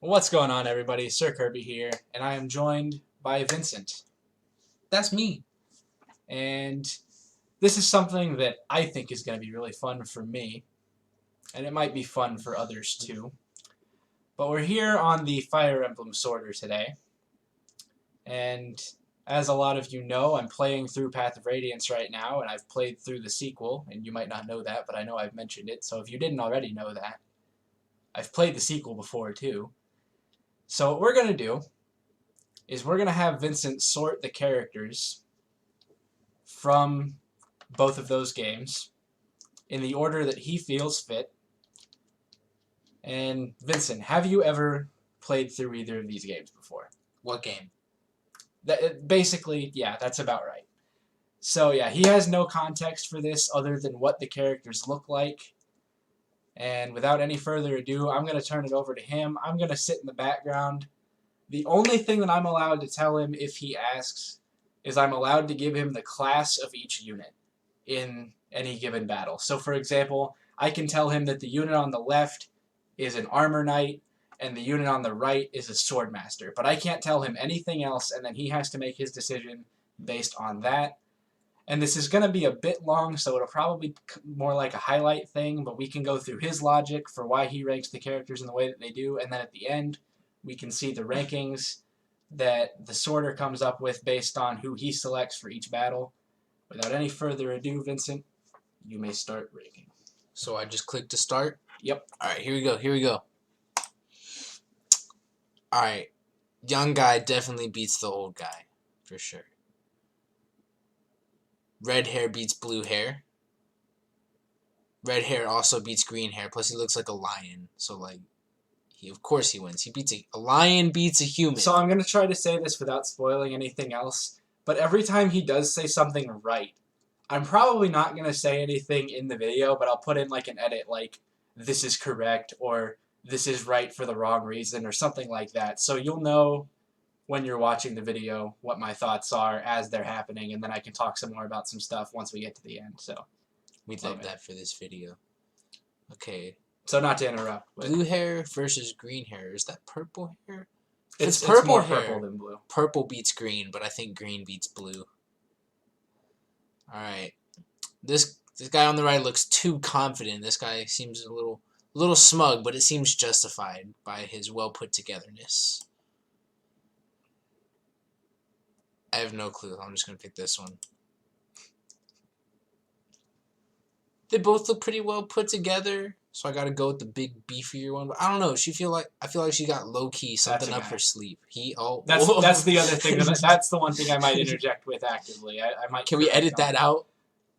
What's going on, everybody? Sir Kirby here, and I am joined by Vincent. That's me. And this is something that I think is going to be really fun for me, and it might be fun for others too. But we're here on the Fire Emblem Sorter today, and as a lot of you know, I'm playing through Path of Radiance right now, and I've played through the sequel, and you might not know that, but I know I've mentioned it, so if you didn't already know that, I've played the sequel before too. So what we're going to do is we're going to have Vincent sort the characters from both of those games in the order that he feels fit. And Vincent, have you ever played through either of these games before? What game? Basically, yeah, that's about right. So yeah, he has no context for this other than what the characters look like. And without any further ado, I'm going to turn it over to him. I'm going to sit in the background. The only thing that I'm allowed to tell him if he asks is I'm allowed to give him the class of each unit in any given battle. So for example, I can tell him that the unit on the left is an armor knight and the unit on the right is a sword master. But I can't tell him anything else, and then he has to make his decision based on that. And this is going to be a bit long, so it'll probably be more like a highlight thing, but we can go through his logic for why he ranks the characters in the way that they do, and then at the end, we can see the rankings that the sorter comes up with based on who he selects for each battle. Without any further ado, Vincent, you may start ranking. So I just click to start? Yep. Alright, here we go. Alright. Young guy definitely beats the old guy. For sure. Red hair beats blue hair. Red hair also beats green hair. Plus he looks like a lion. So like, of course he wins. A lion beats a human. So I'm going to try to say this without spoiling anything else. But every time he does say something right, I'm probably not going to say anything in the video, but I'll put in like an edit like, this is correct, or this is right for the wrong reason, or something like that. So you'll know when you're watching the video what my thoughts are as they're happening, and then I can talk some more about some stuff once we get to the end. So we'd love that for this video. Okay. So not to interrupt. Blue hair versus green hair. Is that purple hair? It's more purple than blue. Purple beats green, but I think green beats blue. Alright. This guy on the right looks too confident. This guy seems a little smug, but it seems justified by his well put togetherness. I have no clue. I'm just gonna pick this one. They both look pretty well put together, so I gotta go with the big beefier one. But I don't know. I feel like she got low key something up her sleeve. That's the other thing. That's the one thing I might interject with actively. I might. Can we edit that out?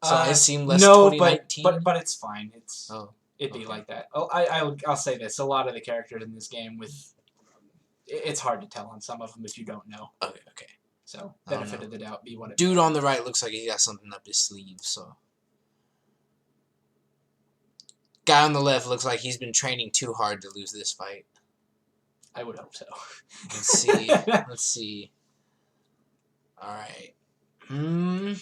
So I seem less no, 2019? but it's fine. It'd be like that. I'll say this: a lot of the characters in this game, it's hard to tell on some of them if you don't know. Okay. So benefit of the doubt, be what it. Dude on the right looks like he got something up his sleeve. So guy on the left looks like he's been training too hard to lose this fight. I would hope so. Let's see. Let's see. All right. I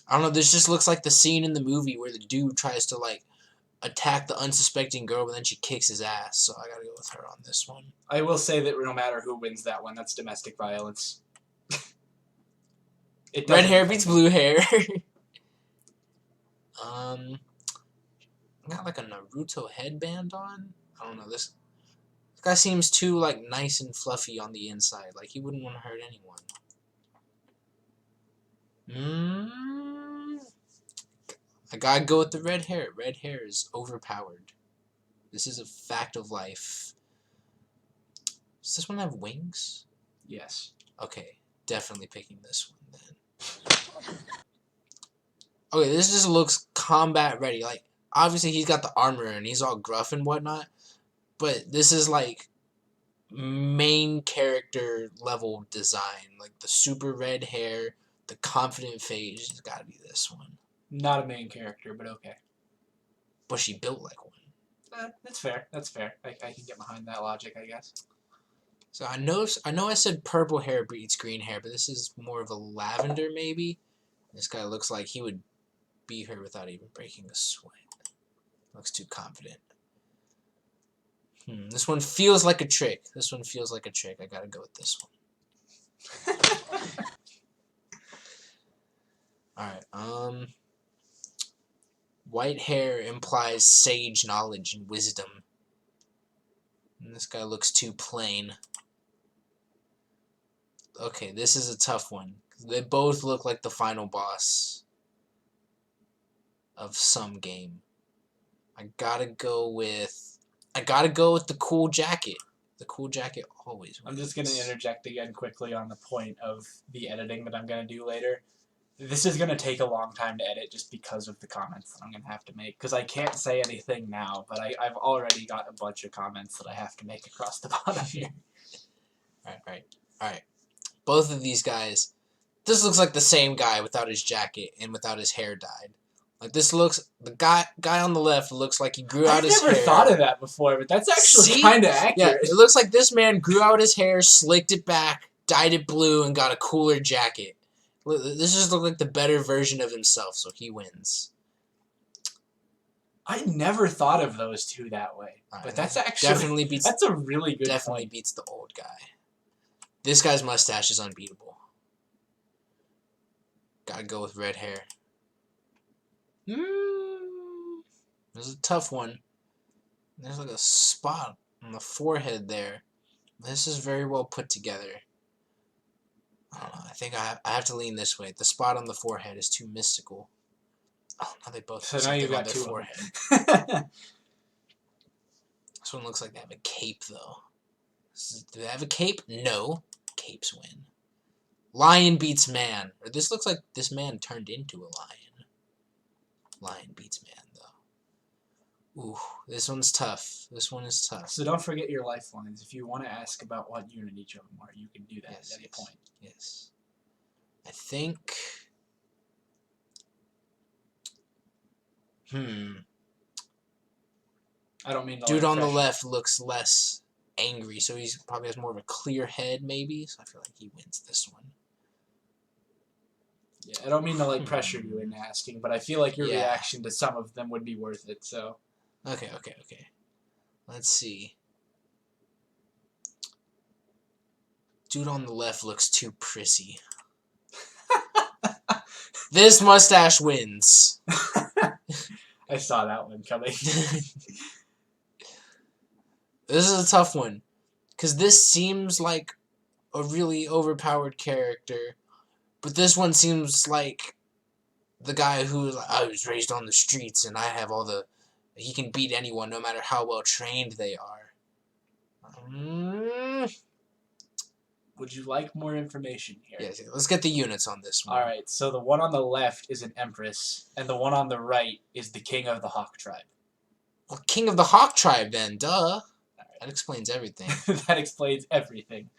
don't know, this just looks like the scene in the movie where the dude tries to, like, attack the unsuspecting girl, but then she kicks his ass, so I gotta go with her on this one. I will say that no matter who wins that one, that's domestic violence. Red hair beats blue hair. Got, like, a Naruto headband on? I don't know, this guy seems too, like, nice and fluffy on the inside. Like, he wouldn't want to hurt anyone. I gotta go with the red hair. Red hair is overpowered. This is a fact of life. Does this one have wings? Yes. Okay, definitely picking this one then. Okay, this just looks combat ready. Like, obviously he's got the armor and he's all gruff and whatnot, but this is like main character level design. Like the super red hair, the confident face. It's gotta be this one. Not a main character, but okay. But she built like one. That's fair. That's fair. I can get behind that logic, I guess. So I know I said purple hair beats green hair, but this is more of a lavender maybe. This guy looks like he would beat her without even breaking a sweat. Looks too confident. This one feels like a trick. This one feels like a trick. I gotta go with this one. Alright, white hair implies sage knowledge and wisdom. And this guy looks too plain. Okay, this is a tough one. They both look like the final boss of some game. I gotta go with the cool jacket. The cool jacket always wins. I'm just gonna interject again quickly on the point of the editing that I'm gonna do later. This is gonna take a long time to edit just because of the comments that I'm gonna have to make. Because I can't say anything now, but I've already got a bunch of comments that I have to make across the bottom here. Alright. Both of these guys. This looks like the same guy without his jacket and without his hair dyed. Like this looks, the guy on the left looks like he grew out his hair. I've never thought of that before, but that's actually kind of accurate. Yeah, it looks like this man grew out his hair, slicked it back, dyed it blue, and got a cooler jacket. This just looks like the better version of himself, so he wins. I never thought of those two that way, but that's actually definitely beats. That's a really good. Definitely point. Beats the old guy. This guy's mustache is unbeatable. Gotta go with red hair. This is a tough one. There's like a spot on the forehead there. This is very well put together. I don't know. I think I have to lean this way. The spot on the forehead is too mystical. Oh, now they both. So now you've got two forehead. This one looks like they have a cape though. Do they have a cape? No. Capes win. Lion beats man. Or this looks like this man turned into a lion. Lion beats man, though. Ooh, this one's tough. This one is tough. So don't forget your lifelines. If you want to ask about what unit each of them are, you can do that at any point. Yes. I think... I don't mean... Dude on the left looks less angry, so he probably has more of a clear head, maybe. So I feel like he wins this one. Yeah, I don't mean to like pressure you into asking, but I feel like your reaction to some of them would be worth it. So. Okay. Let's see. Dude on the left looks too prissy. This mustache wins. I saw that one coming. This is a tough one, because this seems like a really overpowered character. But this one seems like the guy who's like, I was raised on the streets and I have all the... He can beat anyone no matter how well trained they are. Would you like more information here? Yes, let's get the units on this one. Alright, so the one on the left is an Empress, and the one on the right is the King of the Hawk Tribe. Well, King of the Hawk Tribe then, duh. Right. That explains everything. That explains everything.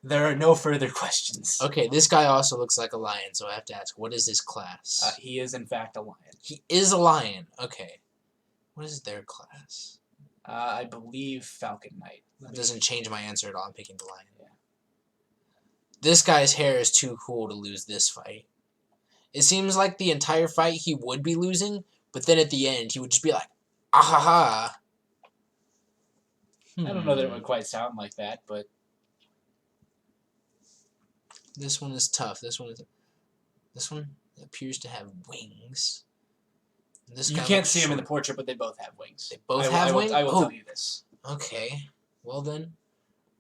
There are no further questions. Okay, this guy also looks like a lion, so I have to ask, what is his class? He is, in fact, a lion. He is a lion. Okay. What is their class? I believe Falcon Knight. That doesn't change my answer at all. I'm picking the lion. Yeah. This guy's hair is too cool to lose this fight. It seems like the entire fight he would be losing, but then at the end he would just be like, ah-ha-ha. I don't know that it would quite sound like that, but... This one is tough. This one appears to have wings. This you can't see them in the portrait, but they both have wings. They both have wings? I will tell you this. Okay. Well then,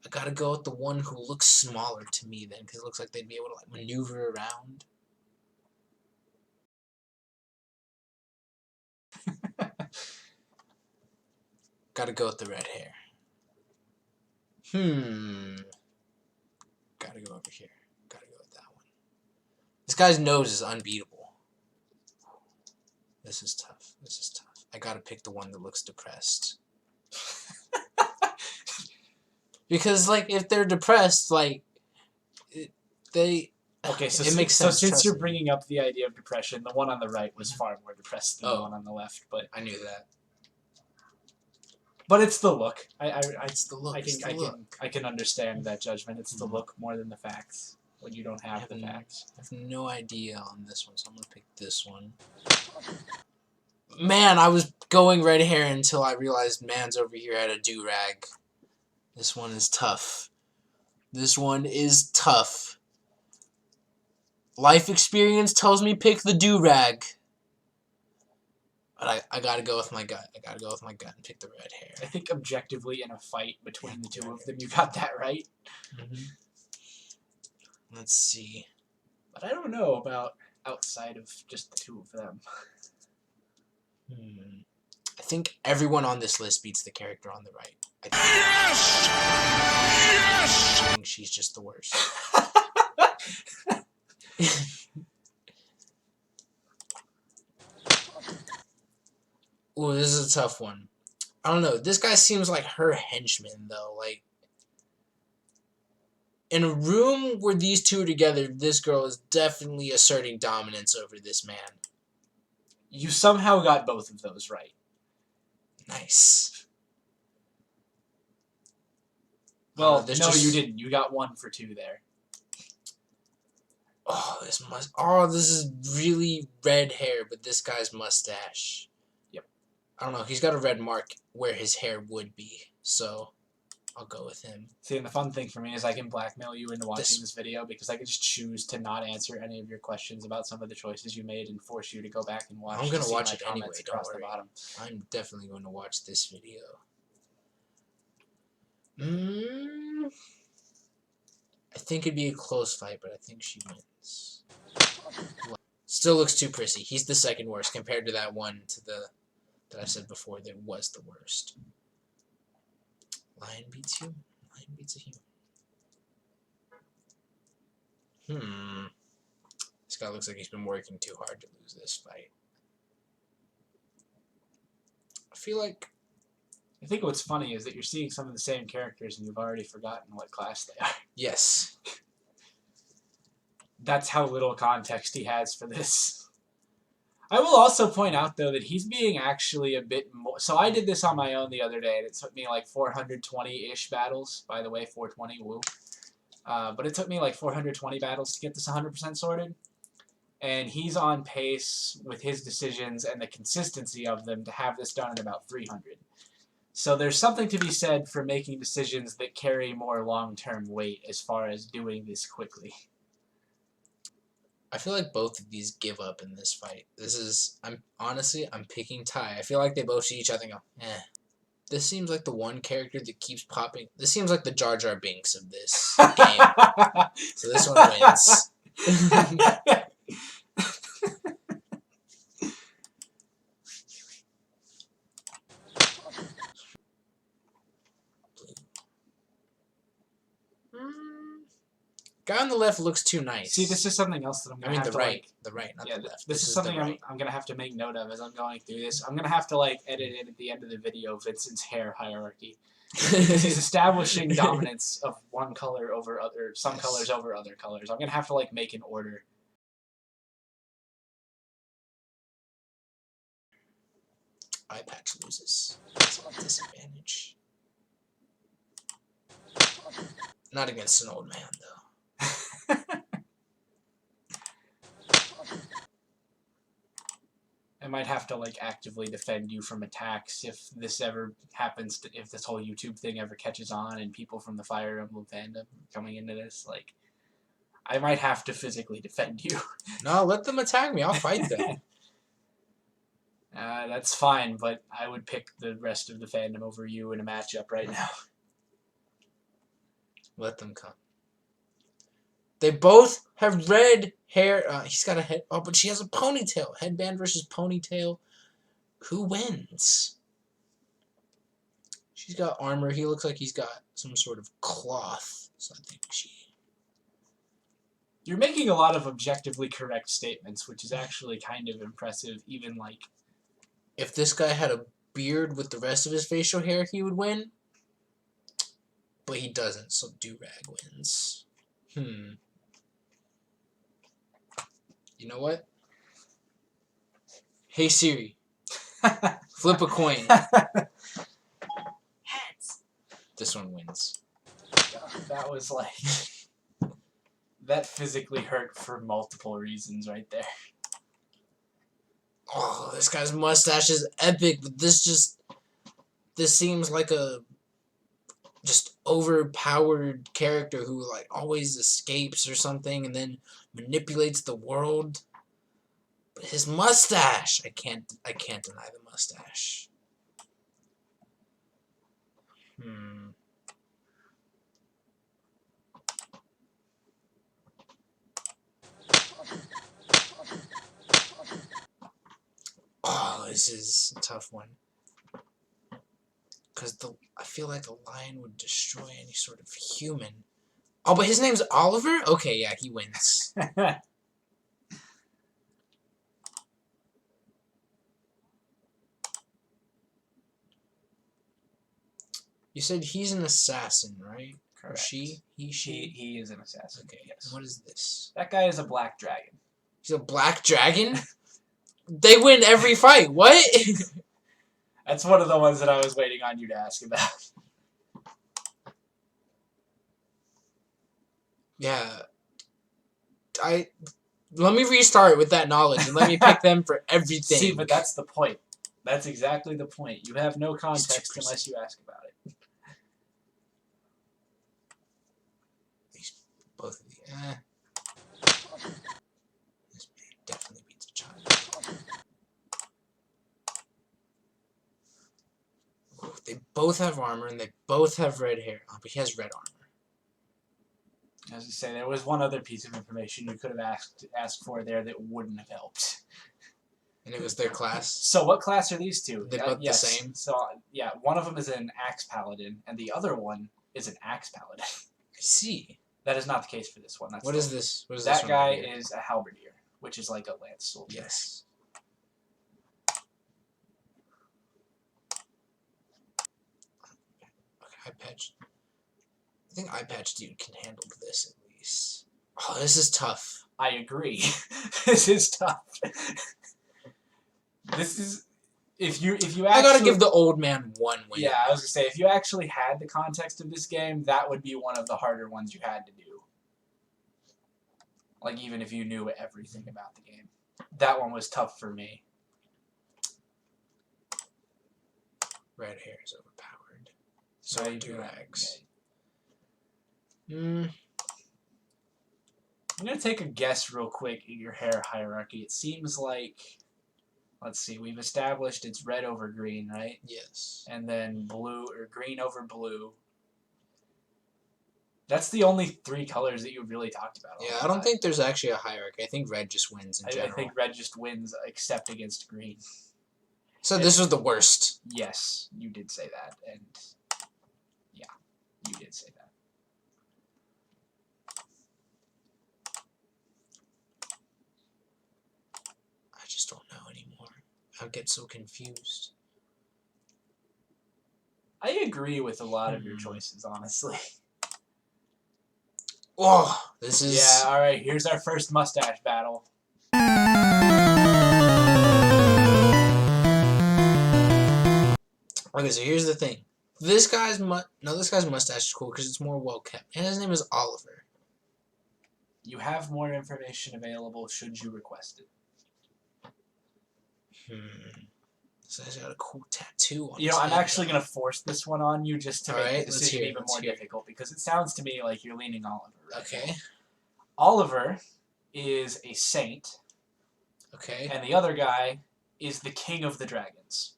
I gotta go with the one who looks smaller to me then, because it looks like they'd be able to like maneuver around. Gotta go with the red hair. Gotta go over here. Gotta go with that one. This guy's nose is unbeatable. This is tough. This is tough. I gotta pick the one that looks depressed. Because, like, if they're depressed, like, they... Okay, so it makes sense. So since you're bringing up the idea of depression, the one on the right was far more depressed than the one on the left, but... I knew that. But it's the look. It's the look. I can understand that judgment. It's the look more than the facts. When you don't have the facts. I have no idea on this one, so I'm gonna pick this one. Man, I was going red hair until I realized man's over here had a do-rag. This one is tough. This one is tough. Life experience tells me pick the do-rag. But I gotta go with my gut. I gotta go with my gut and pick the red hair. I think objectively in a fight between the two of them, you got that right. Let's see. But I don't know about outside of just the two of them. I think everyone on this list beats the character on the right. Yes! Yes! I think she's just the worst. Ooh, this is a tough one. I don't know. This guy seems like her henchman, though. Like, in a room where these two are together, this girl is definitely asserting dominance over this man. You somehow got both of those right. Nice. Well, this no, just- you didn't. You got 1 for 2 there. Oh, this is really red hair, but this guy's mustache. Yep. I don't know. He's got a red mark where his hair would be, so I'll go with him. See, and the fun thing for me is I can blackmail you into watching this video because I can just choose to not answer any of your questions about some of the choices you made and force you to go back and watch. I'm gonna to see watch my it anyway, comments don't across the worry. bottom. I'm definitely going to watch this video. I think it'd be a close fight, but I think she wins. Still looks too prissy. He's the second worst compared to that one that I said before that was the worst. Lion beats human. Lion beats a human. This guy looks like he's been working too hard to lose this fight. I feel like... I think what's funny is that you're seeing some of the same characters and you've already forgotten what class they are. Yes. That's how little context he has for this. I will also point out, though, that he's being actually a bit more... So I did this on my own the other day, and it took me like 420-ish battles. By the way, 420, woo. But it took me like 420 battles to get this 100% sorted. And he's on pace with his decisions and the consistency of them to have this done in about 300. So there's something to be said for making decisions that carry more long-term weight as far as doing this quickly. I feel like both of these give up in this fight. I'm picking Ty. I feel like they both see each other and go, eh. This seems like the one character that keeps popping. This seems like the Jar Jar Binks of this game. So this one wins. Guy on the left looks too nice. See, this is something else that I'm going to have to the right, not the left. This is something I'm going to have to make note of as I'm going through this. I'm going to have to like edit in at the end of the video Vincent's hair hierarchy. Because he's establishing dominance of one color over other, some colors over other colors. I'm going to have to like make an order. Eye patch loses. It's a disadvantage. Not against an old man, though. I might have to like actively defend you from attacks if this ever happens, if this whole YouTube thing ever catches on and people from the Fire Emblem fandom coming into this, like, I might have to physically defend you. No, let them attack me. I'll fight them. That's fine, but I would pick the rest of the fandom over you in a matchup right now. Let them come. They both have red hair. He's got a head. Oh, but she has a ponytail. Headband versus ponytail. Who wins? She's got armor. He looks like he's got some sort of cloth. So I think she... You're making a lot of objectively correct statements, which is actually kind of impressive, even like... If this guy had a beard with the rest of his facial hair, he would win. But he doesn't, so do-rag wins. You know what? Hey Siri, flip a coin. Heads. This one wins. That was like... that physically hurt for multiple reasons right there. Oh, this guy's mustache is epic, but this seems like a just overpowered character who like always escapes or something and then manipulates the world. But his mustache, I can't deny the mustache. Oh, this is a tough one. Because I feel like a lion would destroy any sort of human. Oh, but his name's Oliver? Okay, yeah, he wins. You said he's an assassin, right? Correct. Or she? He is an assassin. Okay, yes. What is this? That guy is a black dragon. He's a black dragon? They win every fight. What? That's one of the ones that I was waiting on you to ask about. Yeah. Let me restart with that knowledge and let me pick them for everything. See, but that's the point. That's exactly the point. You have no context unless you ask about it. Both of these. This man definitely beats a child. Oh, they both have armor and they both have red hair. Oh, but he has red armor. As I say, there was one other piece of information you could have asked for there that wouldn't have helped. And it was their class. So what class are these two? They're both yes. the same. So yeah, one of them is an axe paladin, and the other one is an axe paladin. I see. That is not the case for this one. That's What is this? What is that this guy one right here? is a halberdier, which is like a lance soldier. Yes. Okay, eye patch. I think eye patch dude can handle this at least. Oh, this is tough. I agree. This is tough. This is if you actually, I gotta give the old man one win. Yeah, I was gonna say if you actually had the context of this game, that would be one of the harder ones you had to do. Like even if you knew everything about the game, that one was tough for me. Red hair is overpowered. So Red do hair, rags. I'm gonna take a guess real quick at your hair hierarchy. It seems like, let's see, we've established it's red over green, right? Yes. And then blue or green over blue. That's the only three colors that you've really talked about. Yeah, I don't think there's actually a hierarchy. I think red just wins in general. I think red just wins except against green. So this was the worst. Yes, you did say that, and yeah, you did say that. I just don't know anymore. I get so confused. I agree with a lot of your choices, honestly. Oh, this is... Yeah, alright, here's our first mustache battle. Okay, so here's the thing. This guy's mustache is cool because it's more well kept. And his name is Oliver. You have more information available should you request it. This guy's got a cool tattoo on You his know, I'm head. actually going to force this one on you just to make the decision even more hear it. difficult because it sounds to me like you're leaning Oliver. Right? Okay. Oliver is a saint, Okay. and the other guy is the king of the dragons.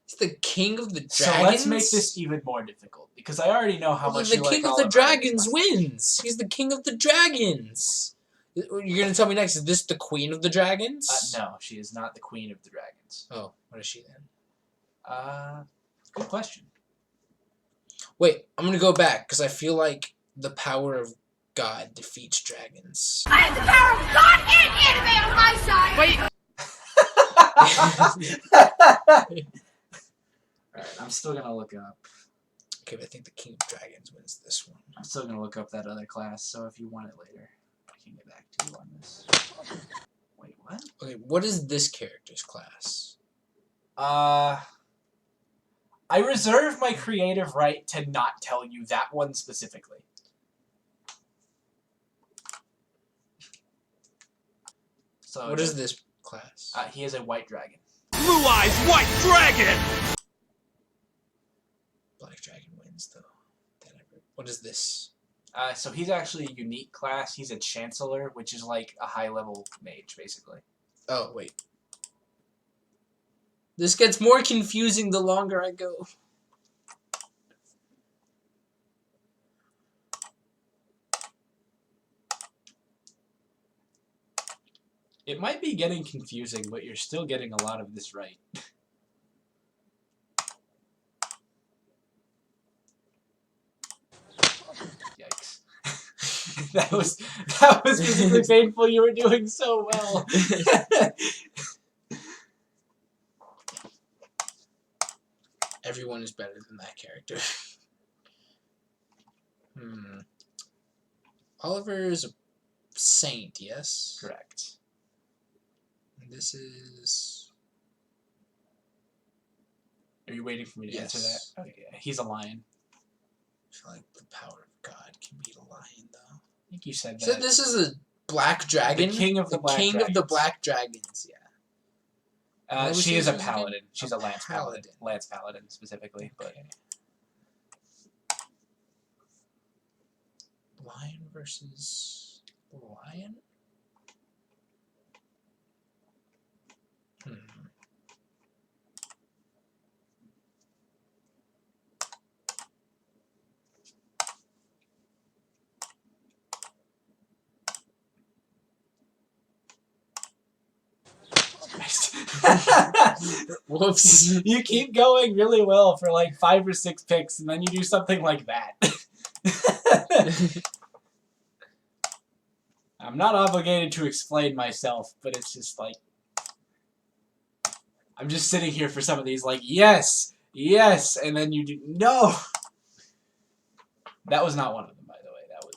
He's the king of the dragons? So let's make this even more difficult because I already know how much the you like king of Oliver the dragons wins. He's the king of the dragons. You're gonna tell me next? Is this the queen of the dragons? No, she is not the queen of the dragons. Oh, what is she then? Good question. Wait, I'm gonna go back because I feel like the power of God defeats dragons. I have the power of God and anime on my side! Wait. Alright, I'm still gonna look up. Okay, but I think the king of dragons wins this one. I'm still gonna look up that other class, so if you want it later, I can get back to you on this. Wait, what? Okay, what is this character's class? I reserve my creative right to not tell you that one specifically. So What is this class? He is a white dragon. Blue Eyes White Dragon! Black Dragon wins, though. What is this? So he's actually a unique class. He's a Chancellor, which is like a high-level mage, basically. Oh, wait. This gets more confusing the longer I go. It might be getting confusing, but you're still getting a lot of this right. Yikes. that was physically painful. You were doing so well. Everyone is better than that character. Oliver is a saint, yes? Correct. This is... Are you waiting for me to answer that? Yes. Oh, yeah. He's a lion. I feel like the power of God can beat a lion, though. I think you said that. So this is a black dragon? The king of the black king dragons. of the black dragons, yeah. She is a again? paladin. She's a lance paladin. paladin. Lance paladin, specifically. But Okay. Lion versus lion? Whoops. You keep going really well for like 5 or 6 picks, and then you do something like that. I'm not obligated to explain myself, but it's just like... I'm just sitting here for some of these like, yes, yes, and then you do... No! That was not one of them, by the way. That was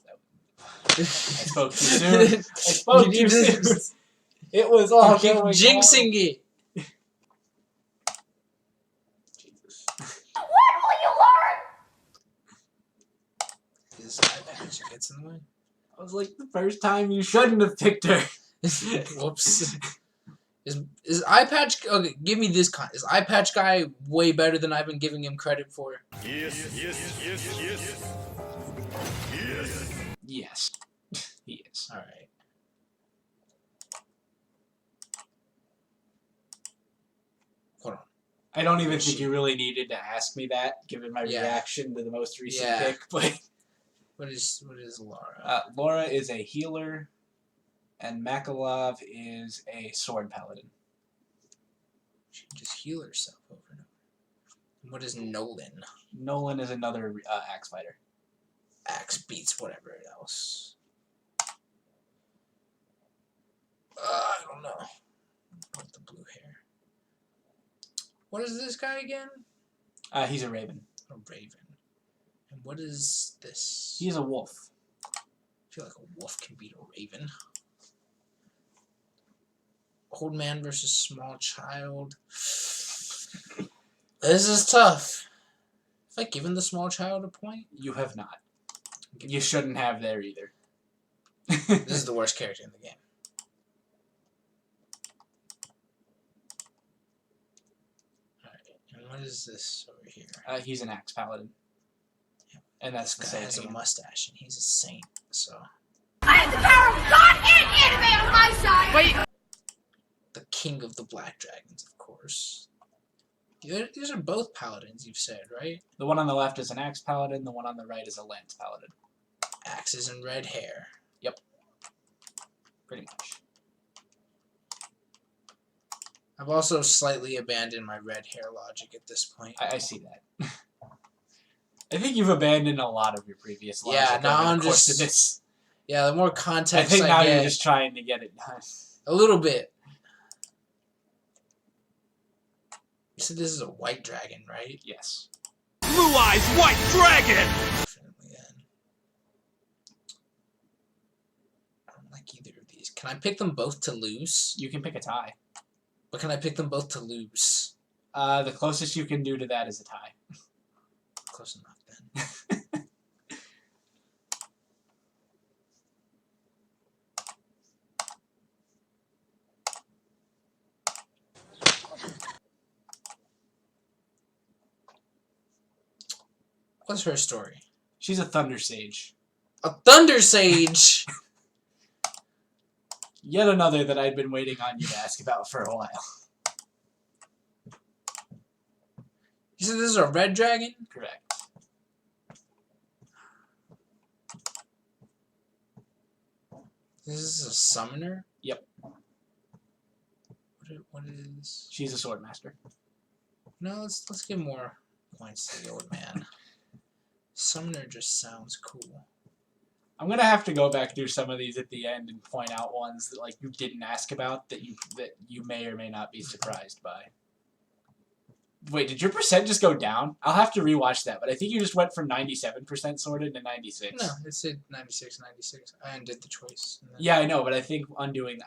I spoke too soon. I spoke too soon. It was all You keep going jinxing it. Jesus. When will you learn? This eye patch gets in the way. I was like, the first time you shouldn't have picked her. Whoops. Is eye patch... Okay, give me this con. Is eye patch guy way better than I've been giving him credit for? Yes, yes, yes, yes. Yes. Yes. He is. Alright. Hold on. I don't even think you really needed to ask me that, given my Yeah. reaction to the most recent Yeah. pick. But What is Laura? Laura is a healer, and Makalov is a sword paladin. She can just heal herself over and over. And what is Nolan? Nolan is another axe fighter. Axe beats whatever else. I don't know. With the blue hair. What is this guy again? He's a raven. A raven. And what is this? He's a wolf. I feel like a wolf can beat a raven. Old man versus small child. This is tough. Have I given the small child a point? You have not. You shouldn't have there either. This is the worst character in the game. Alright, and what is this over here? He's an axe paladin. And that's This the guy same has a thing. mustache and he's a saint, so... I have the power of God and anime on my side. Wait. The king of the black dragons, of course. These are both paladins, you've said, right? The one on the left is an axe paladin. The one on the right is a lance paladin. Axes and red hair. Pretty much. I've also slightly abandoned my red hair logic at this point. I see that. I think you've abandoned a lot of your previous logic Yeah, now over I'm the course just- of this. Yeah, the more I context think now get, you're just trying to get it done. a little bit. You said this is a white dragon, right? Yes. Blue Eyes White Dragon! Definitely then. I don't like either of these. Can I pick them both to lose? You can pick a tie. But can I pick them both to lose? The closest you can do to that is a tie. Close enough then. What's her story? She's a Thunder Sage. A Thunder Sage! Yet another that I'd been waiting on you to ask about for a while. You said this is a red dragon? Correct. This is a summoner? Yep. What is... She's a sword master. No, let's give more points to the old man. Summoner just sounds cool. I'm gonna have to go back through some of these at the end and point out ones that like you didn't ask about that you may or may not be surprised by. Wait, did your percent just go down? I'll have to rewatch that, but I think you just went from 97% sorted to 96. No, it said 96, 96. I undid the choice. Yeah, I know, but I don't think undoing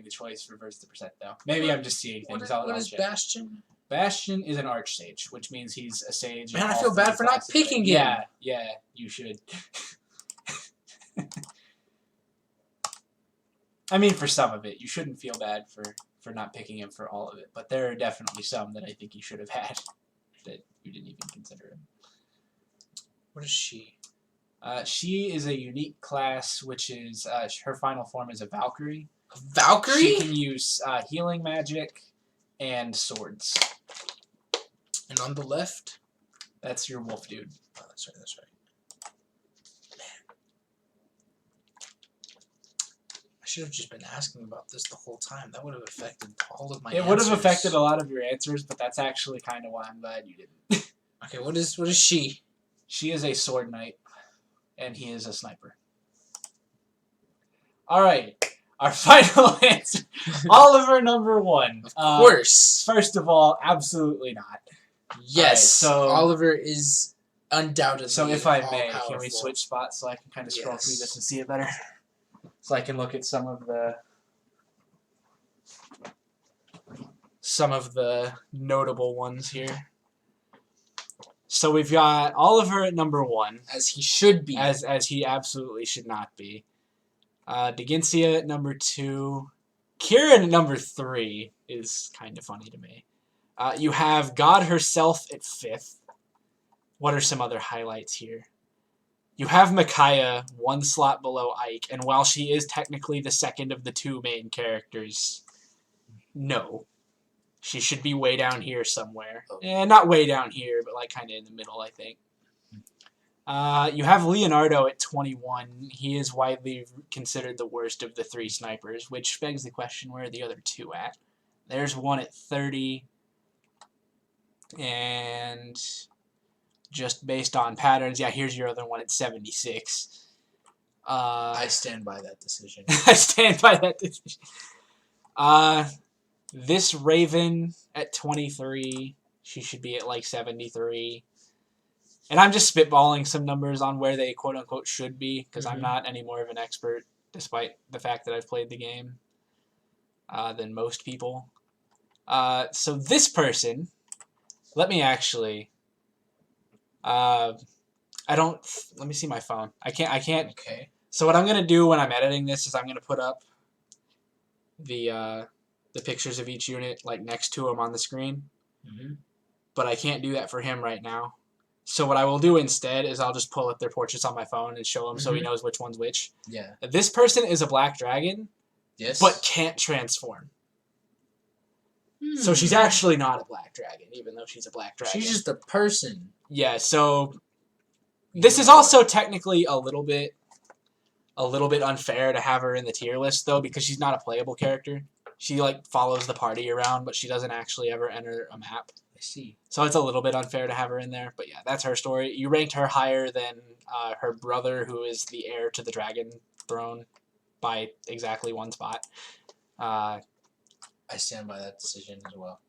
the choice reverts the percent though. Maybe I'm just seeing things. What is Bastion? Bastion is an archsage, which means he's a sage. Man, I feel bad for not picking him. Yeah, you should. I mean, for some of it, you shouldn't feel bad for not picking him for all of it, but there are definitely some that I think you should have had that you didn't even consider him. What is she? She is a unique class, which is her final form is a Valkyrie. A Valkyrie? She can use healing magic and swords. And on the left? That's your wolf dude. Oh, that's right, that's right. I should have just been asking about this the whole time. That would have affected all of my answers. It would have affected a lot of your answers, but that's actually kind of why I'm glad you didn't. Okay, what is she? She is a sword knight, and he is a sniper. Alright, our final answer. Oliver number 1. Of course. First of all, absolutely not. Yes, right, so Oliver is undoubtedly So if I may, all-powerful. can we switch spots so I can kind of scroll through Yes. this and see it better? So I can look at some of the notable ones here. So we've got Oliver at number 1. As he should be. As he absolutely should not be. Deginsia at number 2. Kieran at number 3 is kind of funny to me. You have God herself at 5th. What are some other highlights here? You have Micaiah 1 slot below Ike, and while she is technically the second of the 2 main characters, no. She should be way down here somewhere. Oh. Not way down here, but like kind of in the middle, I think. You have Leonardo at 21. He is widely considered the worst of the 3 snipers, which begs the question, where are the other 2 at? There's one at 30. And just based on patterns, yeah, here's your other one at 76. I stand by that decision. I stand by that decision. This Raven at 23. She should be at like 73. And I'm just spitballing some numbers on where they quote-unquote should be, because I'm not any more of an expert, despite the fact that I've played the game, than most people. So this person, let me actually... let me see my phone. I can't. Okay. So what I'm going to do when I'm editing this is I'm going to put up the pictures of each unit like next to them on the screen. But I can't do that for him right now. So what I will do instead is I'll just pull up their portraits on my phone and show him so he knows which one's which. Yeah. This person is a black dragon, Yes. but can't transform. So she's actually not a black dragon, even though she's a black dragon. She's just a person. Yeah, so this is also technically a little bit unfair to have her in the tier list, though, because she's not a playable character. She, like, follows the party around, but she doesn't actually ever enter a map. I see. So it's a little bit unfair to have her in there, but yeah, that's her story. You ranked her higher than her brother, who is the heir to the dragon throne, by exactly 1 spot. I stand by that decision as well.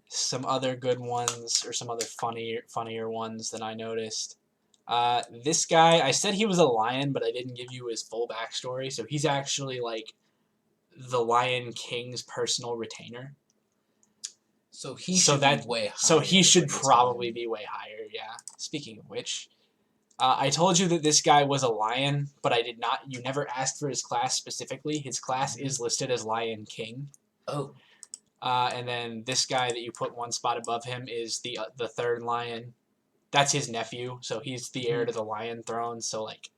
Some other good ones, or some other funnier ones that I noticed. This guy, I said he was a lion, but I didn't give you his full backstory, so he's actually, like, the Lion King's personal retainer. So he should be way higher. So he should probably be way higher, yeah. Speaking of which, I told you that this guy was a lion, but you never asked for his class specifically. His class is listed as Lion King. Oh. And then this guy that you put 1 spot above him is the 3rd lion that's his nephew, so he's the heir to the Lion Throne. So like,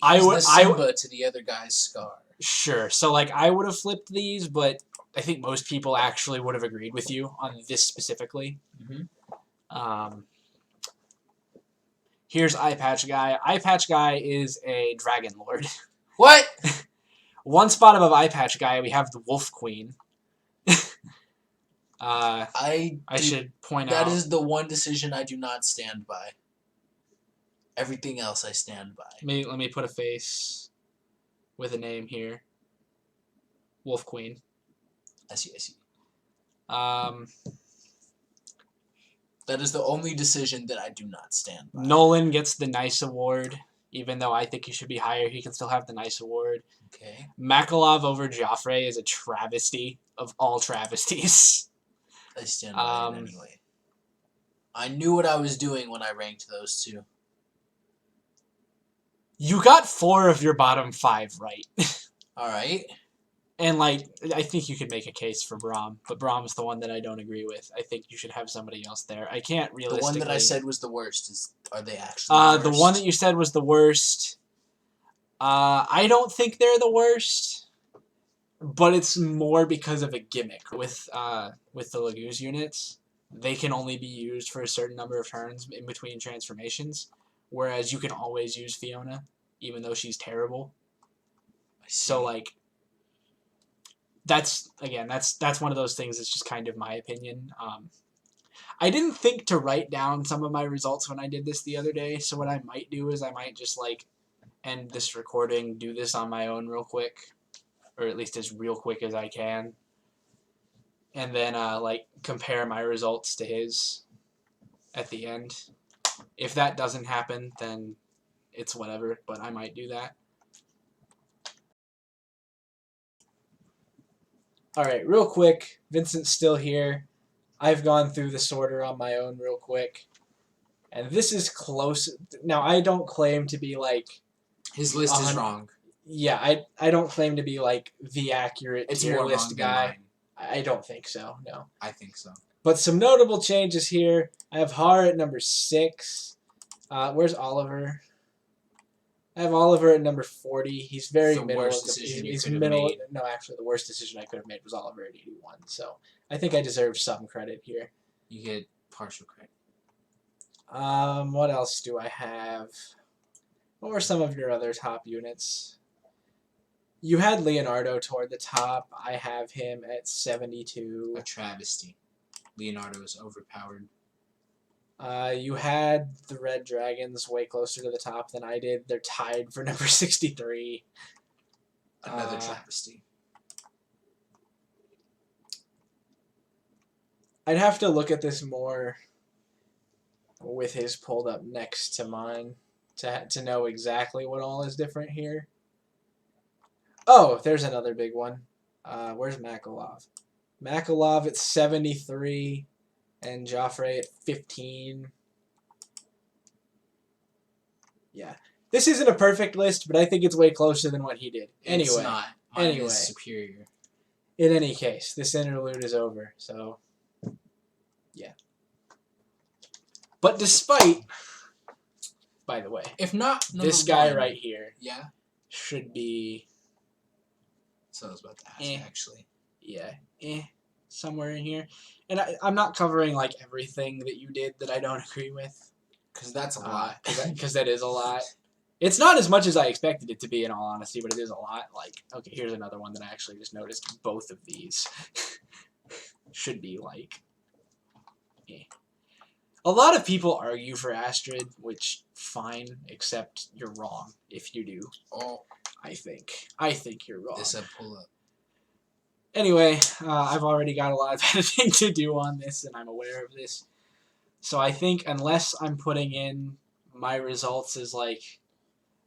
He's the Simba to the other guy's Scar. Sure. So like, I would have flipped these, but I think most people actually would have agreed with you on this specifically. Here's Eye Patch Guy. Eye Patch Guy is a Dragon Lord. What? One spot above Eye Patch Guy, we have the Wolf Queen. I should point out that is the one decision I do not stand by. Everything else I stand by. Let me put a face with a name here. Wolf Queen. I see. That is the only decision that I do not stand by. Nolan gets the Nice Award, even though I think he should be higher. He can still have the Nice Award. Okay. Makalov over Joffrey is a travesty of all travesties. I stand by it anyway. I knew what I was doing when I ranked those two. You got 4 of your bottom 5 right. Alright. And, like, I think you could make a case for Braum, but Braum's the one that I don't agree with. I think you should have somebody else there. I can't realistically... The one that I said was the worst, are they actually the worst? The one that you said was the worst, I don't think they're the worst, but it's more because of a gimmick. With the Laguz units, they can only be used for a certain number of turns in between transformations, whereas you can always use Fiona, even though she's terrible. So, like... That's one of those things that's just kind of my opinion. I didn't think to write down some of my results when I did this the other day, so what I might do is I might just, like, end this recording, do this on my own real quick, or at least as real quick as I can, and then, like, compare my results to his at the end. If that doesn't happen, then it's whatever, but I might do that. Alright, real quick, Vincent's still here. I've gone through this order on my own real quick. And this is close. Now, I don't claim to be, like... His list is wrong. Yeah, I don't claim to be, like, the accurate tier list guy. Mine. I don't think so, no. I think so. But some notable changes here. I have Har at number 6. Where's Oliver? I have Oliver at number 40. He's very middle. He's middle. No, actually, the worst decision I could have made was Oliver at 81. So I think I deserve some credit here. You get partial credit. What else do I have? What were some of your other top units? You had Leonardo toward the top. I have him at 72. A travesty. Leonardo is overpowered. You had the Red Dragons way closer to the top than I did. They're tied for number 63. Another travesty. I'd have to look at this more with his pulled up next to mine to know exactly what all is different here. Oh, there's another big one. Where's Makalov? Makalov at 73. And Joffrey at 15. Yeah. This isn't a perfect list, but I think it's way closer than what he did. Anyway. It's not. Mine is superior. In any case, this interlude is over, so... Yeah. But despite... By the way... If not... This guy right here... Yeah? Should be... So I was about to ask, actually. Yeah. Somewhere in here. And I'm not covering, like, everything that you did that I don't agree with. Because that's a lot. Because that is a lot. It's not as much as I expected it to be, in all honesty, but it is a lot. Like, okay, here's another one that I actually just noticed. Both of these should be, like... A lot of people argue for Astrid, which, fine, except you're wrong if you do. Oh. I think you're wrong. This pull up. Anyway, I've already got a lot of editing to do on this, and I'm aware of this. So I think unless I'm putting in my results as, like,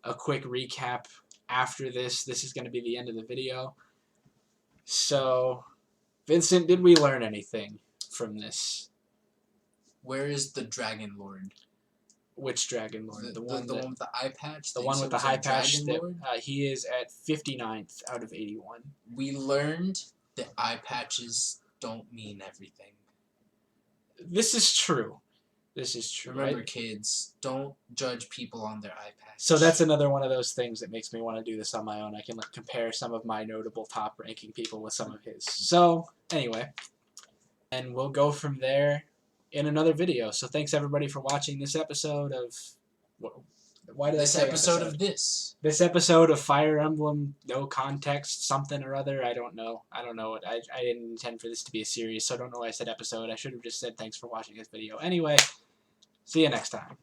a quick recap after this is going to be the end of the video. So, Vincent, did we learn anything from this? Where is the Dragon Lord? Which Dragon Lord? The one with the eye patch? The one with the high patch. He is at 59th out of 81. We learned that eye patches don't mean everything. This is true. This is true. Remember, kids, don't judge people on their iPads. So that's another one of those things that makes me want to do this on my own. I can like, compare some of my notable top-ranking people with some of his. So, anyway. And we'll go from there in another video. So thanks everybody for watching this episode of... Why did I say episode of this? This episode of Fire Emblem, no context, something or other. I don't know. I didn't intend for this to be a series, so I don't know why I said episode. I should have just said thanks for watching this video. Anyway, see you next time.